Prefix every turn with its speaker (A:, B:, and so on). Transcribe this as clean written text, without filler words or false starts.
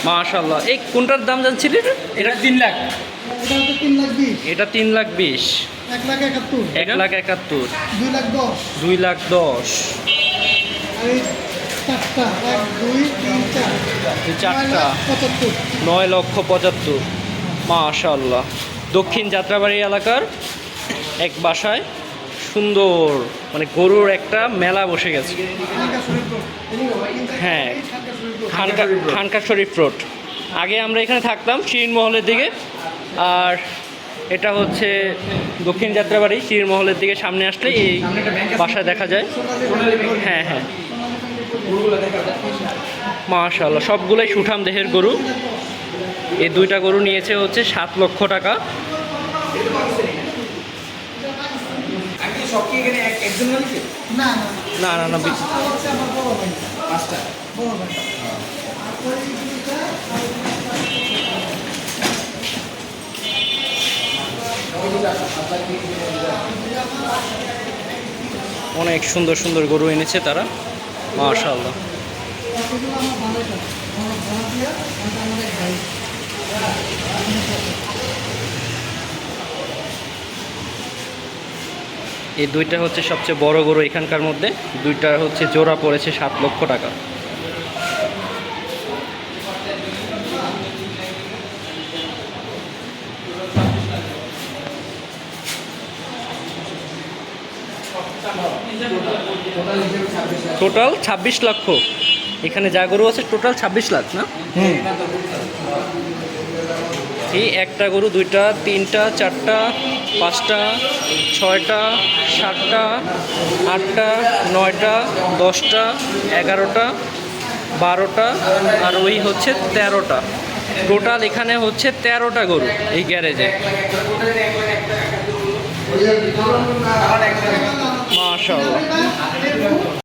A: মাশাআল্লাহ। এই কোনটার দাম জানছিলেন?
B: এটা 3 লাখ।
A: এটা 3,20,000।
C: 1,71,000।
A: 1,71,000।
C: 2,10,000।
A: 2,10,000।
C: আর এই চারটা 1 2 3 4
A: এই চারটা
C: 9,75,000।
A: 9,75,000। মাশাআল্লাহ। দক্ষিণ যাত্রাবাড়ি এলাকার এক বাসায় সুন্দর মানে গরুর একটা মেলা বসে গেছে। হ্যাঁ, খানকা শরীফ রোড। আগে আমরা এখানে থাকতাম শিরিনমহলের দিকে, আর এটা হচ্ছে দক্ষিণ যাত্রাবাড়ি। শিরিনমহলের দিকে সামনে আসলে এই বাসা দেখা যায়। হ্যাঁ হ্যাঁ, মাশাআল্লাহ সবগুলোই সুঠাম দেহের গরু। এই দুইটা গরু নিয়েছে হচ্ছে 7 লক্ষ টাকা।
C: না
A: না না না,
C: হচ্ছে আমার বড় ভাই।
B: 5টা।
C: বড় ভাই।
A: অনেক সুন্দর সুন্দর গরু এনেছে তারা, মাশাআল্লাহ।
C: এগুলো আমার ভালোটা। আমার ভাড়া দিয়া এটা আমার এক ভাই।
A: এই দুইটা হচ্ছে সবচেয়ে বড় গরু এখানকার মধ্যে। দুইটা হচ্ছে জোড়া পড়েছে 7 লক্ষ টাকা। টোটাল 26 লক্ষ। এখানে যা গরু আছে টোটাল 26 লাখ না? এই একটা গরু, দুইটা, তিনটা, চারটা, পাঁচটা, ছয়টা, সাতটা, আটটা, নয়টা, 10টা, 11টা, 12টা, আর ওই হচ্ছে 13টা। টোটাল এখানে হচ্ছে 13টা গরু এই গ্যারেজে।